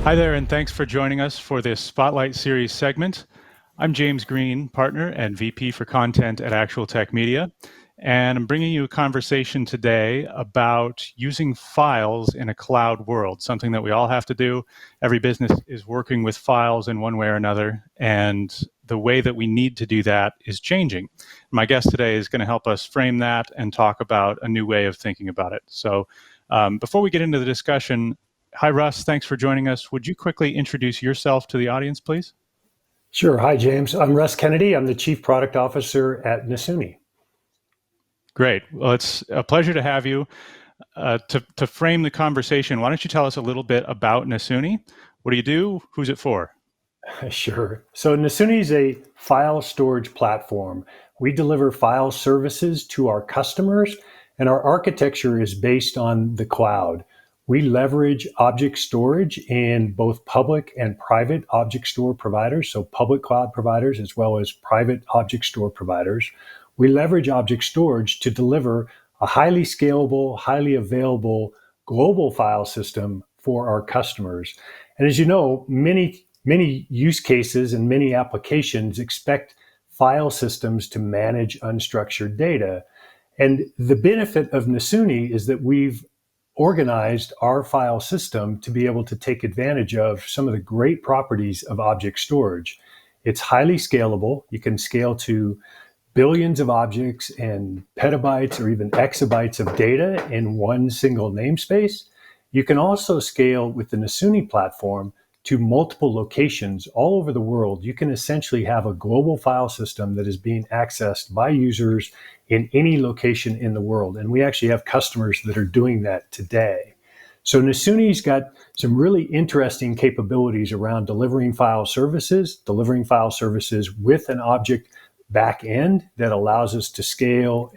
Hi there, and thanks for joining us for this Spotlight Series segment. I'm James Green, partner and VP for content at ActualTech Media, and I'm bringing you a conversation today about using files in a cloud world, something that we all have to do. Every business is working with files in one way or another, and the way that we need to do that is changing. My guest today is going to help us frame that and talk about a new way of thinking about it. So before we get into the discussion, hi, Russ. Thanks for joining us. Would you quickly introduce yourself to the audience, please? Sure. Hi, James. I'm Russ Kennedy. I'm the Chief Product Officer at Nasuni. Great. Well, it's a pleasure to have you. To frame the conversation, why don't you tell us a little bit about Nasuni? What do you do? Who's it for? Sure. So Nasuni is a file storage platform. We deliver file services to our customers, and our architecture is based on the cloud. We leverage object storage in both public and private object store providers, so public cloud providers as well as private object store providers. We leverage object storage to deliver a highly scalable, highly available global file system for our customers. And as you know, many use cases and many applications expect file systems to manage unstructured data. And the benefit of Nasuni is that we've organized our file system to be able to take advantage of some of the great properties of object storage. It's highly scalable. You can scale to billions of objects and petabytes or even exabytes of data in one single namespace. You can also scale with the Nasuni platform to multiple locations all over the world. You can essentially have a global file system that is being accessed by users in any location in the world. And we actually have customers that are doing that today. So Nasuni's got some really interesting capabilities around delivering file services with an object back end that allows us to scale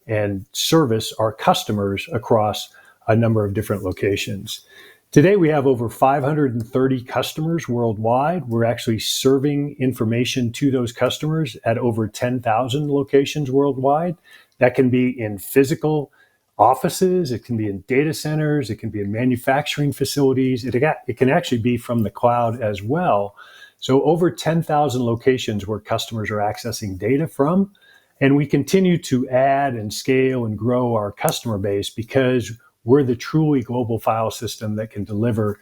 and service our customers across a number of different locations. Today, we have over 530 customers worldwide. We're actually serving information to those customers at over 10,000 locations worldwide. That can be in physical offices, it can be in data centers, it can be in manufacturing facilities. It can actually be from the cloud as well. So over 10,000 locations where customers are accessing data from. And we continue to add and scale and grow our customer base because we're the truly global file system that can deliver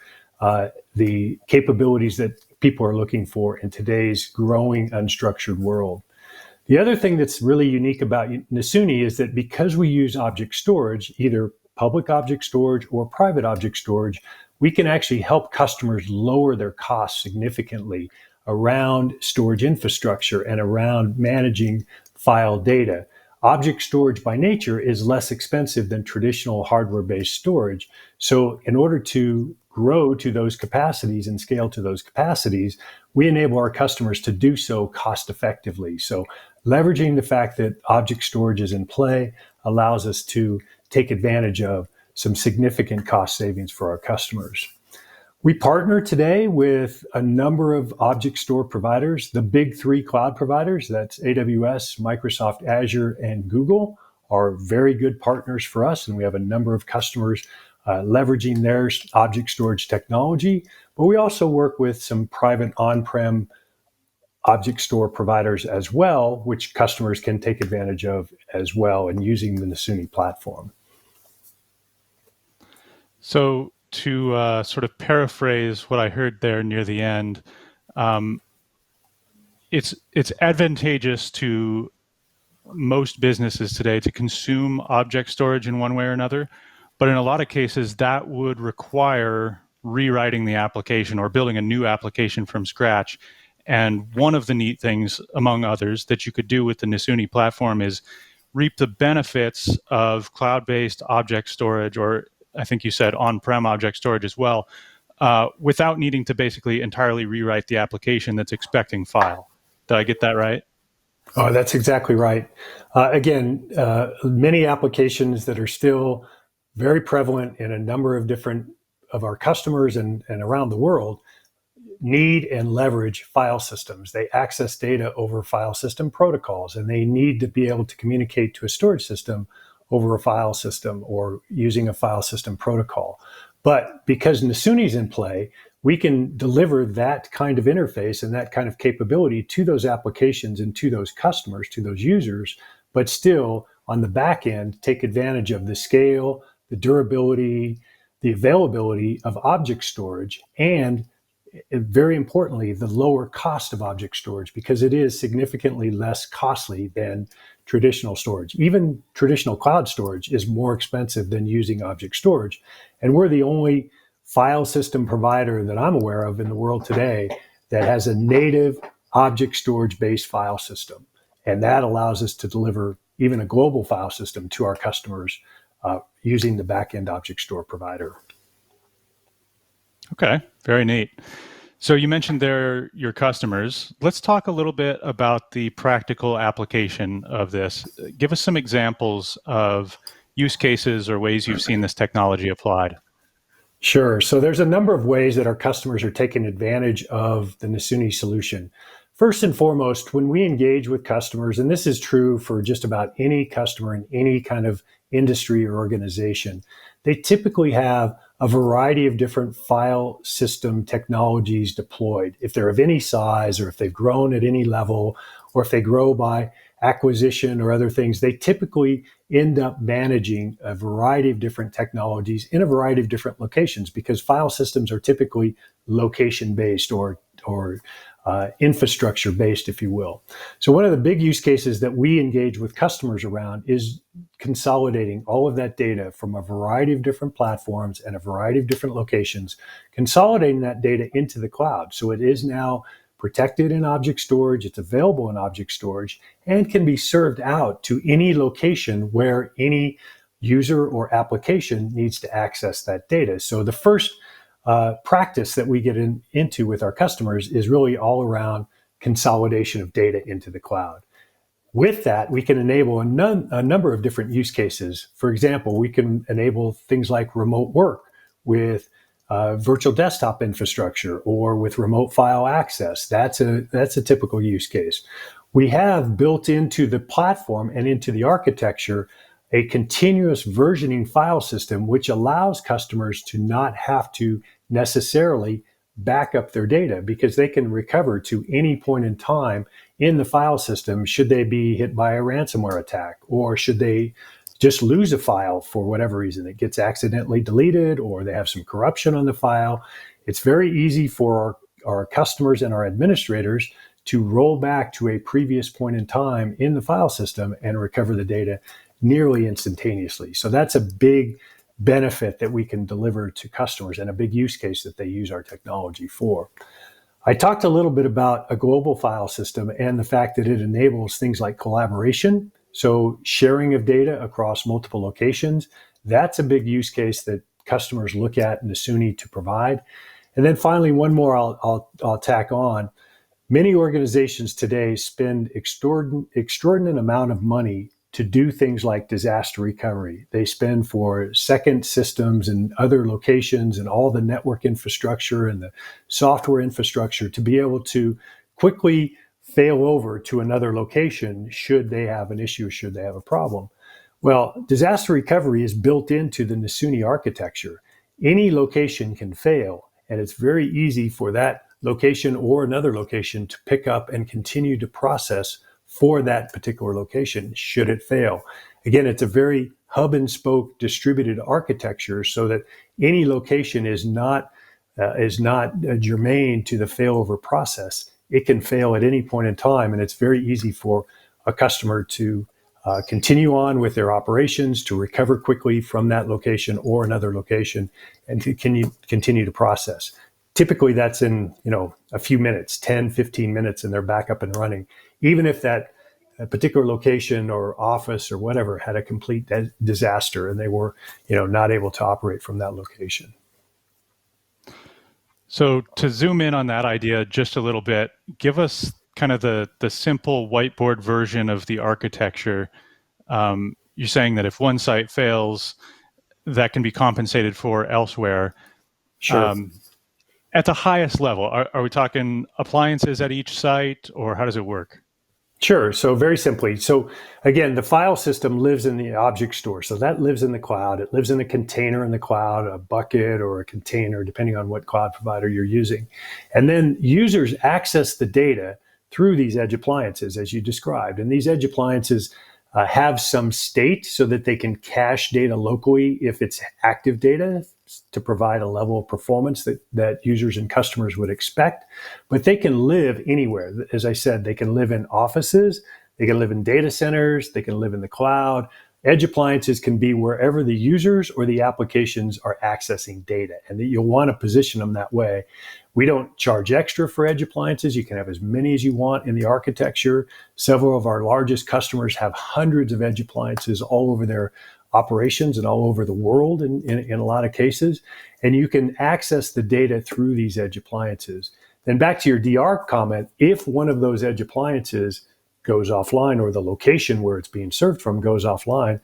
the capabilities that people are looking for in today's growing unstructured world. The other thing that's really unique about Nasuni is that because we use object storage, either public object storage or private object storage, we can actually help customers lower their costs significantly around storage infrastructure and around managing file data. Object storage by nature is less expensive than traditional hardware-based storage. So in order to grow to those capacities and scale to those capacities, we enable our customers to do so cost effectively. So leveraging the fact that object storage is in play allows us to take advantage of some significant cost savings for our customers. We partner today with a number of object store providers. The big three cloud providers, that's AWS, Microsoft Azure, and Google, are very good partners for us. And we have a number of customers leveraging their object storage technology. But we also work with some private on-prem object store providers as well, which customers can take advantage of as well in using the Nasuni platform. So to sort of paraphrase what I heard there near the end, it's advantageous to most businesses today to consume object storage in one way or another, but in a lot of cases that would require rewriting the application or building a new application from scratch. And one of the neat things, among others, that you could do with the Nasuni platform is reap the benefits of cloud-based object storage, or I think you said on-prem object storage as well, without needing to basically entirely rewrite the application that's expecting file. Did I get that right? Oh, that's exactly right. Many applications that are still very prevalent in a number of different of our customers and around the world need and leverage file systems. They access data over file system protocols, and they need to be able to communicate to a storage system over a file system or using a file system protocol. But because Nasuni's in play, we can deliver that kind of interface and that kind of capability to those applications and to those customers, to those users, but still on the back end, take advantage of the scale, the durability, the availability of object storage, and very importantly, the lower cost of object storage, because it is significantly less costly than traditional storage. Even traditional cloud storage is more expensive than using object storage. And we're the only file system provider that I'm aware of in the world today that has a native object storage based file system. And that allows us to deliver even a global file system to our customers using the backend object store provider. Okay, very neat. So you mentioned they're your customers. Let's talk a little bit about the practical application of this. Give us some examples of use cases or ways you've seen this technology applied. Sure. So there's a number of ways that our customers are taking advantage of the Nasuni solution. First and foremost, when we engage with customers, and this is true for just about any customer in any kind of industry or organization, they typically have a variety of different file system technologies deployed. If they're of any size, or if they've grown at any level, or if they grow by acquisition or other things, they typically end up managing a variety of different technologies in a variety of different locations, because file systems are typically location based or infrastructure based, if you will. So one of the big use cases that we engage with customers around is consolidating all of that data from a variety of different platforms and a variety of different locations, consolidating that data into the cloud. So it is now protected in object storage, it's available in object storage, and can be served out to any location where any user or application needs to access that data. So the first practice that we get into with our customers is really all around consolidation of data into the cloud. With that, we can enable a number of different use cases. For example, we can enable things like remote work with virtual desktop infrastructure or with remote file access. That's a typical use case. We have built into the platform and into the architecture a continuous versioning file system, which allows customers to not have to necessarily back up their data, because they can recover to any point in time in the file system should they be hit by a ransomware attack, or should they just lose a file for whatever reason. It gets accidentally deleted, or they have some corruption on the file. It's very easy for our customers and our administrators to roll back to a previous point in time in the file system and recover the data nearly instantaneously. So that's a big benefit that we can deliver to customers, and a big use case that they use our technology for. I talked a little bit about a global file system and the fact that it enables things like collaboration. So sharing of data across multiple locations, that's a big use case that customers look at Nasuni to provide. And then finally, one more I'll tack on. Many organizations today spend extraordinary amount of money to do things like disaster recovery. They spend for second systems and other locations and all the network infrastructure and the software infrastructure to be able to quickly fail over to another location should they have an issue, should they have a problem. Well, disaster recovery is built into the Nasuni architecture. Any location can fail, and it's very easy for that location or another location to pick up and continue to process for that particular location should it fail. Again, it's a very hub and spoke distributed architecture, so that any location is not germane to the failover process. It can fail at any point in time, and it's very easy for a customer to continue on with their operations, to recover quickly from that location or another location, and to continue to process. Typically, that's in a few minutes, 10, 15 minutes, and they're back up and running, even if that particular location or office or whatever had a complete disaster and they were not able to operate from that location. So to zoom in on that idea just a little bit, give us kind of the simple whiteboard version of the architecture. You're saying that if one site fails, that can be compensated for elsewhere. Sure. At the highest level, are we talking appliances at each site, or how does it work? Sure. So very simply, so again, the file system lives in the object store. So that lives in the cloud. It lives in a container in the cloud, a bucket or a container, depending on what cloud provider you're using. And then users access the data through these edge appliances, as you described. And these edge appliances have some state so that they can cache data locally if it's active data to provide a level of performance that users and customers would expect. But they can live anywhere. As I said, they can live in offices, they can live in data centers, they can live in the cloud. Edge appliances can be wherever the users or the applications are accessing data, and that you'll want to position them that way. We don't charge extra for edge appliances. You can have as many as you want in the architecture. Several of our largest customers have hundreds of edge appliances all over their operations and all over the world in a lot of cases. And you can access the data through these edge appliances. Then back to your DR comment, if one of those edge appliances goes offline or the location where it's being served from goes offline,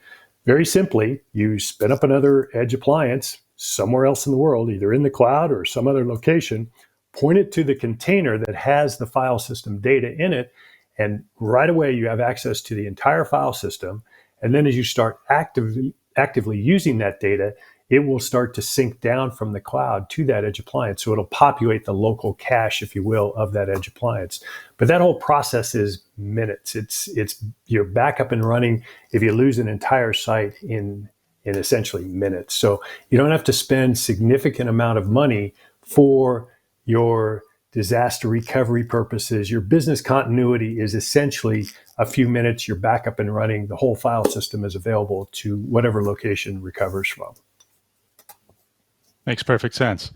very simply, you spin up another edge appliance somewhere else in the world, either in the cloud or some other location, point it to the container that has the file system data in it, and right away you have access to the entire file system. And then as you start actively using that data, it will start to sync down from the cloud to that edge appliance. So it'll populate the local cache, if you will, of that edge appliance. But that whole process is minutes. It's you're back up and running if you lose an entire site in essentially minutes. So you don't have to spend significant amount of money for your disaster recovery purposes. Your business continuity is essentially a few minutes, you're back up and running. The whole file system is available to whatever location recovers from. Makes perfect sense.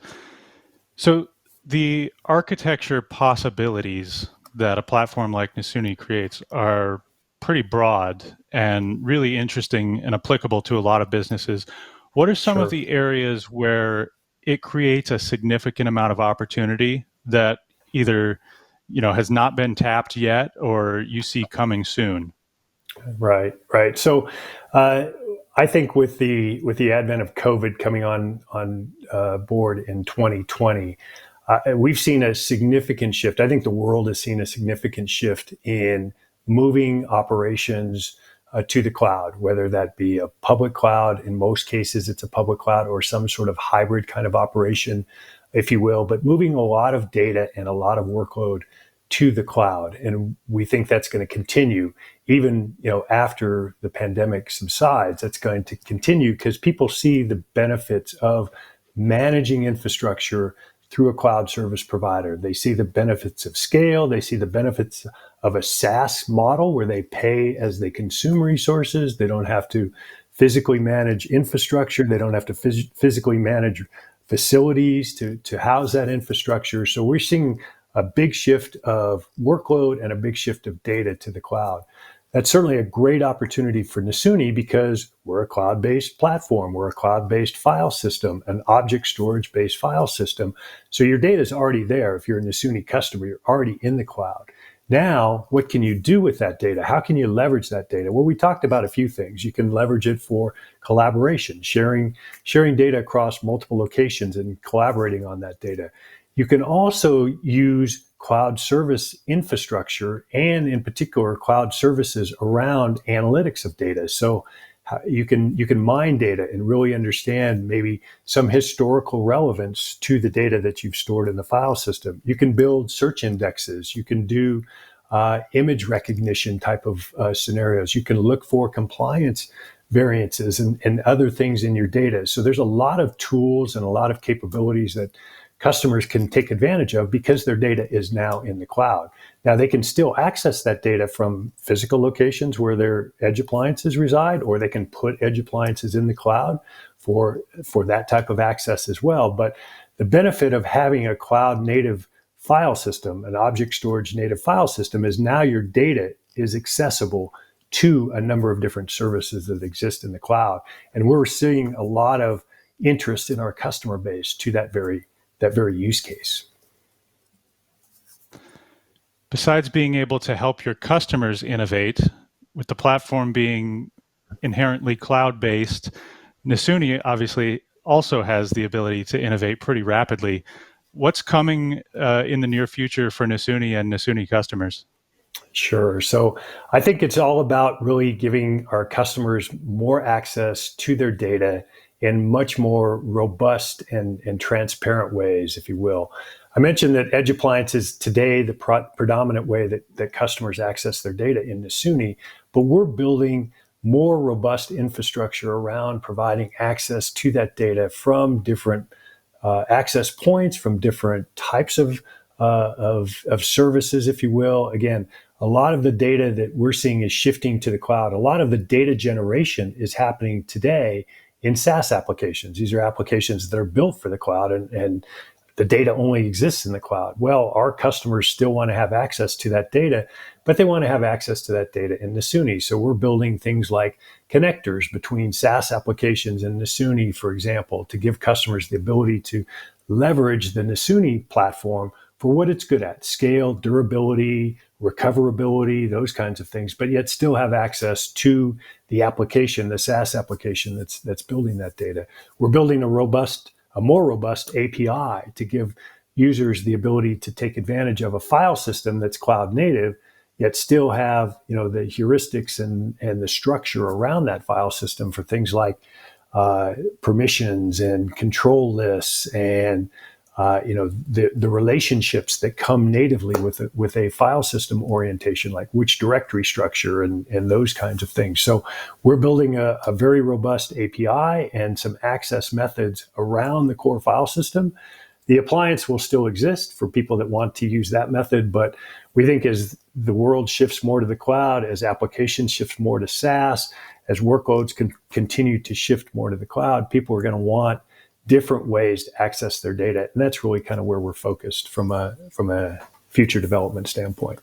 So the architecture possibilities that a platform like Nasuni creates are pretty broad and really interesting and applicable to a lot of businesses. What are some of Sure. the areas where it creates a significant amount of opportunity that either has not been tapped yet or you see coming soon? Right, right. So, I think with the advent of COVID coming on board in 2020, we've seen a significant shift. I think the world has seen a significant shift in moving operations to the cloud, whether that be a public cloud. In most cases, it's a public cloud or some sort of hybrid kind of operation, if you will. But moving a lot of data and a lot of workload to the cloud, and we think that's going to continue even after the pandemic subsides. That's going to continue because people see the benefits of managing infrastructure through a cloud service provider. They see the benefits of scale. They see the benefits of a SaaS model where they pay as they consume resources. They don't have to physically manage infrastructure. They don't have to physically manage facilities to house that infrastructure. So we're seeing a big shift of workload and a big shift of data to the cloud. That's certainly a great opportunity for Nasuni because we're a cloud-based platform. We're a cloud-based file system, an object storage-based file system. So your data is already there. If you're a Nasuni customer, you're already in the cloud. Now, what can you do with that data? How can you leverage that data? Well, we talked about a few things. You can leverage it for collaboration, sharing data across multiple locations and collaborating on that data. You can also use cloud service infrastructure and in particular cloud services around analytics of data. So you can mine data and really understand maybe some historical relevance to the data that you've stored in the file system. You can build search indexes. You can do image recognition type of scenarios. You can look for compliance variances and other things in your data. So there's a lot of tools and a lot of capabilities that customers can take advantage of because their data is now in the cloud. Now they can still access that data from physical locations where their edge appliances reside, or they can put edge appliances in the cloud for that type of access as well. But the benefit of having a cloud native file system, an object storage native file system, is now your data is accessible to a number of different services that exist in the cloud. And we're seeing a lot of interest in our customer base to that very use case. Besides being able to help your customers innovate, with the platform being inherently cloud-based, Nasuni obviously also has the ability to innovate pretty rapidly. What's coming in the near future for Nasuni and Nasuni customers? Sure. So I think it's all about really giving our customers more access to their data in much more robust and transparent ways, if you will. I mentioned that edge appliances today, the predominant way that customers access their data in Nasuni, but we're building more robust infrastructure around providing access to that data from different access points, from different types of services, if you will. Again, a lot of the data that we're seeing is shifting to the cloud. A lot of the data generation is happening today in SaaS applications. These are applications that are built for the cloud, and the data only exists in the cloud. Well, our customers still want to have access to that data, but they want to have access to that data in Nasuni. So we're building things like connectors between SaaS applications and Nasuni, for example, to give customers the ability to leverage the Nasuni platform for what it's good at: scale, durability, recoverability, those kinds of things, but yet still have access to the application, the SaaS application that's building that data. We're building a more robust API to give users the ability to take advantage of a file system that's cloud native, yet still have the heuristics and the structure around that file system for things like permissions and control lists and the relationships that come natively with a file system orientation, like which directory structure and those kinds of things. So we're building a very robust API and some access methods around the core file system. The appliance will still exist for people that want to use that method, but we think as the world shifts more to the cloud, as applications shift more to SaaS, as workloads can continue to shift more to the cloud, people are going to want different ways to access their data. And that's really kind of where we're focused from a future development standpoint.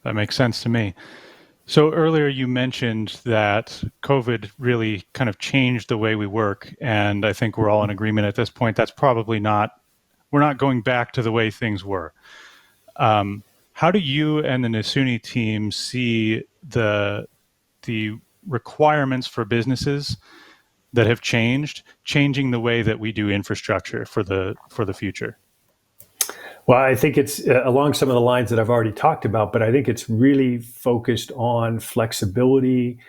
That makes sense to me. So earlier you mentioned that COVID really kind of changed the way we work. And I think we're all in agreement at this point. That's probably we're not going back to the way things were. How do you and the Nasuni team see the requirements for businesses that have changing the way that we do infrastructure for the future? Well, I think it's along some of the lines that I've already talked about, but I think it's really focused on flexibility,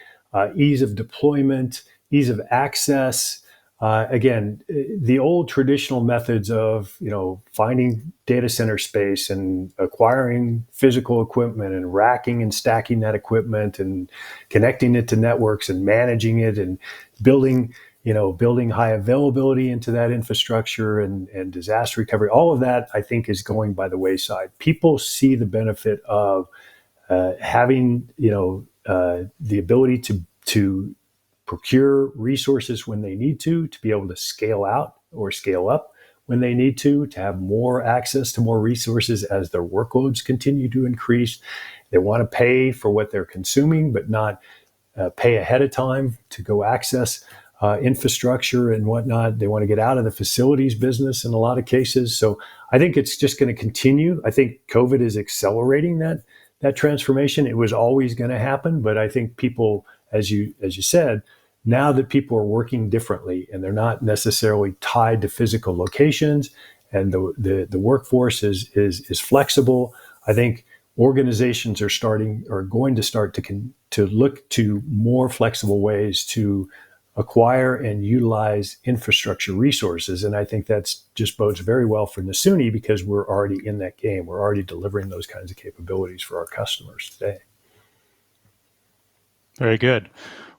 ease of deployment, ease of access. Again, the old traditional methods of finding data center space and acquiring physical equipment and racking and stacking that equipment and connecting it to networks and managing it and building high availability into that infrastructure and disaster recovery. All of that, I think, is going by the wayside. People see the benefit of having the ability to procure resources when they need to be able to scale out or scale up when they need to have more access to more resources as their workloads continue to increase. They want to pay for what they're consuming, but not pay ahead of time to go access infrastructure and whatnot. They want to get out of the facilities business in a lot of cases. So I think it's just going to continue. I think COVID is accelerating that transformation. It was always going to happen, but I think people, as you said, now that people are working differently and they're not necessarily tied to physical locations, and the workforce is flexible, I think organizations are going to start to look to more flexible ways to acquire and utilize infrastructure resources. And I think that's just bodes very well for Nasuni because we're already in that game. We're already delivering those kinds of capabilities for our customers today. Very good.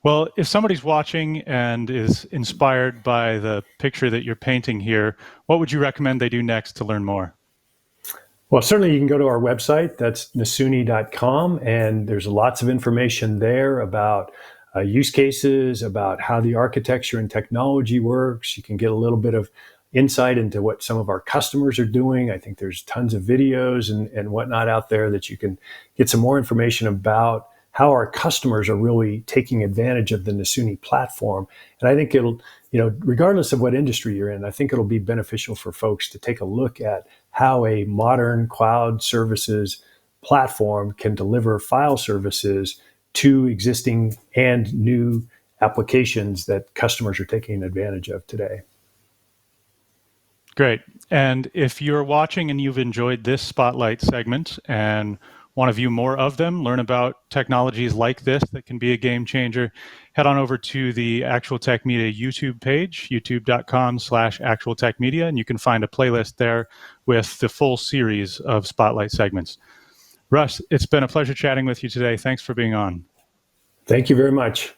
Well, if somebody's watching and is inspired by the picture that you're painting here, what would you recommend they do next to learn more? Well, certainly you can go to our website. That's nasuni.com. And there's lots of information there about use cases, about how the architecture and technology works. You can get a little bit of insight into what some of our customers are doing. I think there's tons of videos and whatnot out there that you can get some more information about how our customers are really taking advantage of the Nasuni platform. And I think it'll, regardless of what industry you're in, I think it'll be beneficial for folks to take a look at how a modern cloud services platform can deliver file services to existing and new applications that customers are taking advantage of today. Great. And if you're watching and you've enjoyed this Spotlight segment and want to view more of them, learn about technologies like this that can be a game changer, head on over to the ActualTech Media YouTube page, youtube.com/ActualTech Media, and you can find a playlist there with the full series of Spotlight segments. Russ, it's been a pleasure chatting with you today. Thanks for being on. Thank you very much.